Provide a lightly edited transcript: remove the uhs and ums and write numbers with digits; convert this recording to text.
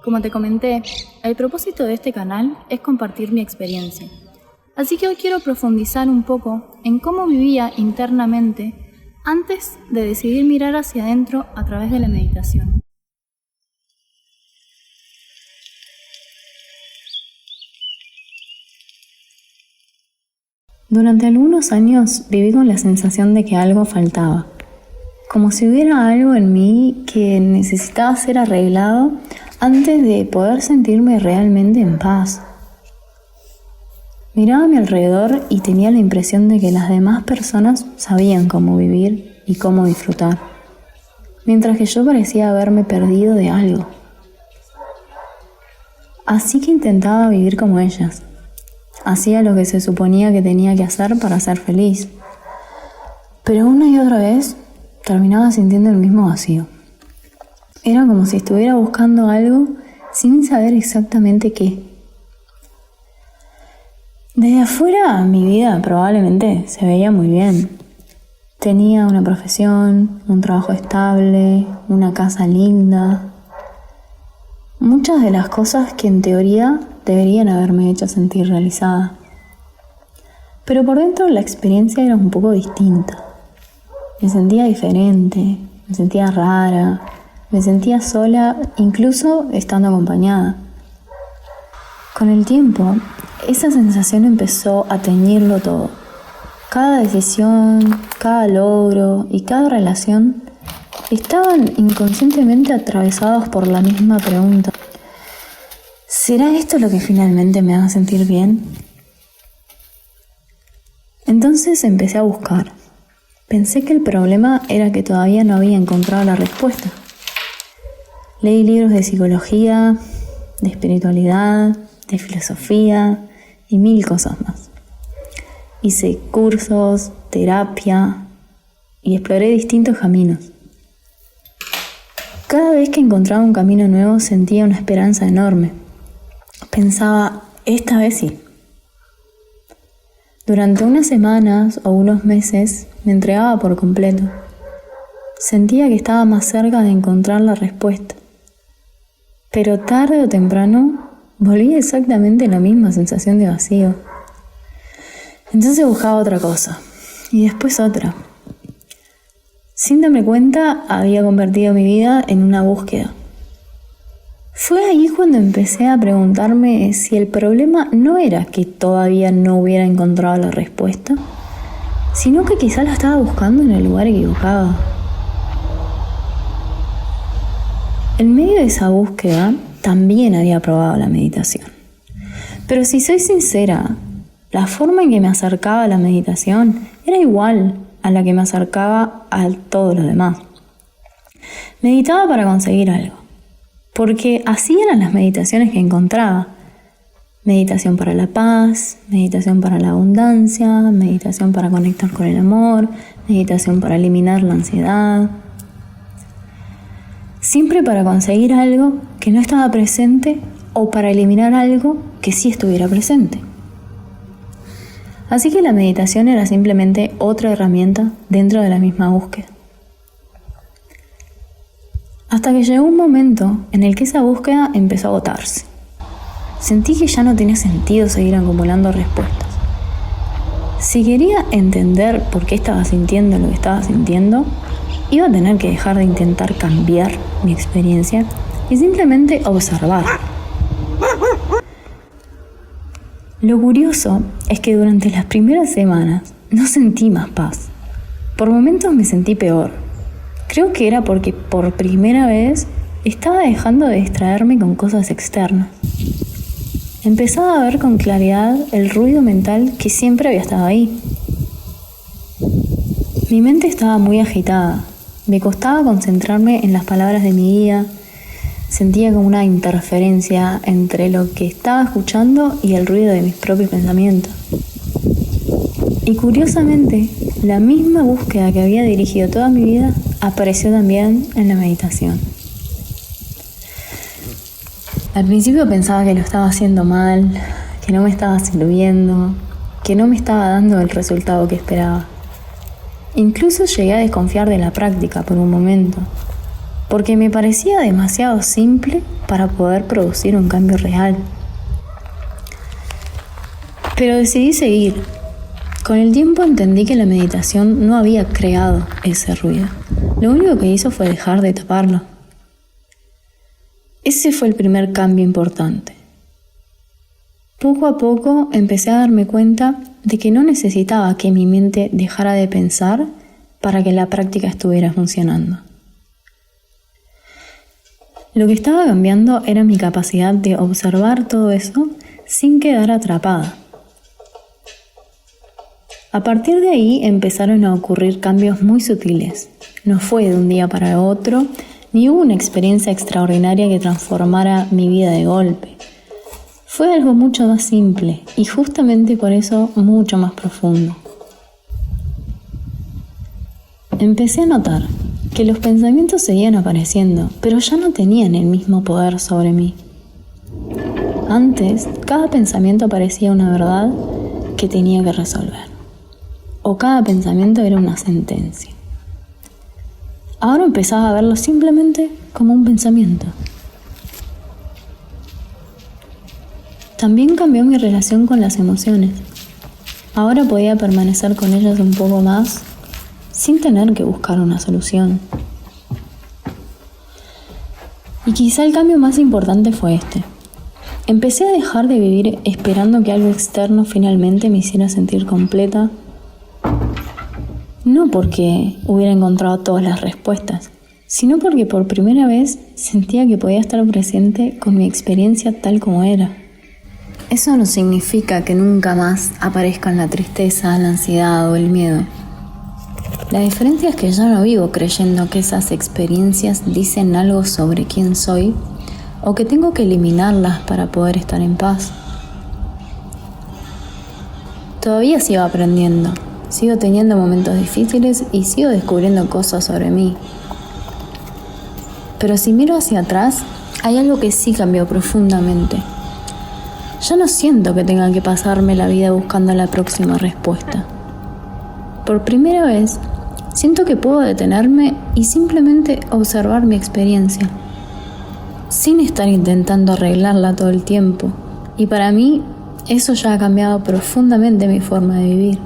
Como te comenté, el propósito de este canal es compartir mi experiencia. Así que hoy quiero profundizar un poco en cómo vivía internamente antes de decidir mirar hacia adentro a través de la meditación. Durante algunos años viví con la sensación de que algo faltaba, como si hubiera algo en mí que necesitaba ser arreglado antes de poder sentirme realmente en paz. Miraba a mi alrededor y tenía la impresión de que las demás personas sabían cómo vivir y cómo disfrutar, mientras que yo parecía haberme perdido de algo. Así que intentaba vivir como ellas. Hacía lo que se suponía que tenía que hacer para ser feliz, pero una y otra vez terminaba sintiendo el mismo vacío. Era como si estuviera buscando algo sin saber exactamente qué. Desde afuera mi vida probablemente se veía muy bien. Tenía una profesión, un trabajo estable, una casa linda. Muchas de las cosas que en teoría deberían haberme hecho sentir realizada. Pero por dentro la experiencia era un poco distinta. Me sentía diferente, me sentía rara, me sentía sola, incluso estando acompañada. Con el tiempo, esa sensación empezó a teñirlo todo. Cada decisión, cada logro y cada relación estaban inconscientemente atravesados por la misma pregunta. ¿Será esto lo que finalmente me haga sentir bien? Entonces empecé a buscar. Pensé que el problema era que todavía no había encontrado la respuesta. Leí libros de psicología, de espiritualidad, de filosofía y 1000 cosas más. Hice cursos, terapia y exploré distintos caminos. Cada vez que encontraba un camino nuevo sentía una esperanza enorme. Pensaba, esta vez sí. Durante unas semanas o unos meses me entregaba por completo. Sentía que estaba más cerca de encontrar la respuesta. Pero tarde o temprano volvía exactamente la misma sensación de vacío. Entonces buscaba otra cosa, y después otra. Sin darme cuenta, había convertido mi vida en una búsqueda. Fue ahí cuando empecé a preguntarme si el problema no era que todavía no hubiera encontrado la respuesta, sino que quizá la estaba buscando en el lugar equivocado. En medio de esa búsqueda, también había probado la meditación. Pero si soy sincera, la forma en que me acercaba a la meditación era igual a la que me acercaba a todo lo demás. Meditaba para conseguir algo, porque así eran las meditaciones que encontraba. Meditación para la paz, meditación para la abundancia, meditación para conectar con el amor, meditación para eliminar la ansiedad. Siempre para conseguir algo que no estaba presente o para eliminar algo que sí estuviera presente. Así que la meditación era simplemente otra herramienta dentro de la misma búsqueda. Hasta que llegó un momento en el que esa búsqueda empezó a agotarse. Sentí que ya no tenía sentido seguir acumulando respuestas. Si quería entender por qué estaba sintiendo lo que estaba sintiendo, iba a tener que dejar de intentar cambiar mi experiencia y simplemente observar. Lo curioso es que durante las primeras semanas no sentí más paz. Por momentos me sentí peor. Creo que era porque por primera vez estaba dejando de distraerme con cosas externas. Empezaba a ver con claridad el ruido mental que siempre había estado ahí. Mi mente estaba muy agitada. Me costaba concentrarme en las palabras de mi guía. Sentía como una interferencia entre lo que estaba escuchando y el ruido de mis propios pensamientos. Y curiosamente, la misma búsqueda que había dirigido toda mi vida apareció también en la meditación. Al principio pensaba que lo estaba haciendo mal, que no me estaba sirviendo, que no me estaba dando el resultado que esperaba. Incluso llegué a desconfiar de la práctica por un momento. porque me parecía demasiado simple para poder producir un cambio real. Pero decidí seguir. Con el tiempo entendí que la meditación no había creado ese ruido. Lo único que hizo fue dejar de taparlo. Ese fue el primer cambio importante. Poco a poco empecé a darme cuenta de que no necesitaba que mi mente dejara de pensar para que la práctica estuviera funcionando. Lo que estaba cambiando era mi capacidad de observar todo eso sin quedar atrapada. A partir de ahí empezaron a ocurrir cambios muy sutiles. No fue de un día para otro, ni hubo una experiencia extraordinaria que transformara mi vida de golpe. Fue algo mucho más simple y justamente por eso mucho más profundo. Empecé a notar que los pensamientos seguían apareciendo, pero ya no tenían el mismo poder sobre mí. Antes, cada pensamiento parecía una verdad que tenía que resolver, o cada pensamiento era una sentencia. Ahora empezaba a verlo simplemente como un pensamiento. También cambió mi relación con las emociones. Ahora podía permanecer con ellas un poco más sin tener que buscar una solución. Y quizá el cambio más importante fue este. Empecé a dejar de vivir esperando que algo externo finalmente me hiciera sentir completa. No porque hubiera encontrado todas las respuestas, sino porque por primera vez sentía que podía estar presente con mi experiencia tal como era. Eso no significa que nunca más aparezcan la tristeza, la ansiedad o el miedo. La diferencia es que ya no vivo creyendo que esas experiencias dicen algo sobre quién soy o que tengo que eliminarlas para poder estar en paz. Todavía sigo aprendiendo. Sigo teniendo momentos difíciles y sigo descubriendo cosas sobre mí. Pero si miro hacia atrás, hay algo que sí cambió profundamente. Ya no siento que tenga que pasarme la vida buscando la próxima respuesta. Por primera vez, siento que puedo detenerme y simplemente observar mi experiencia, sin estar intentando arreglarla todo el tiempo. Y para mí, eso ya ha cambiado profundamente mi forma de vivir.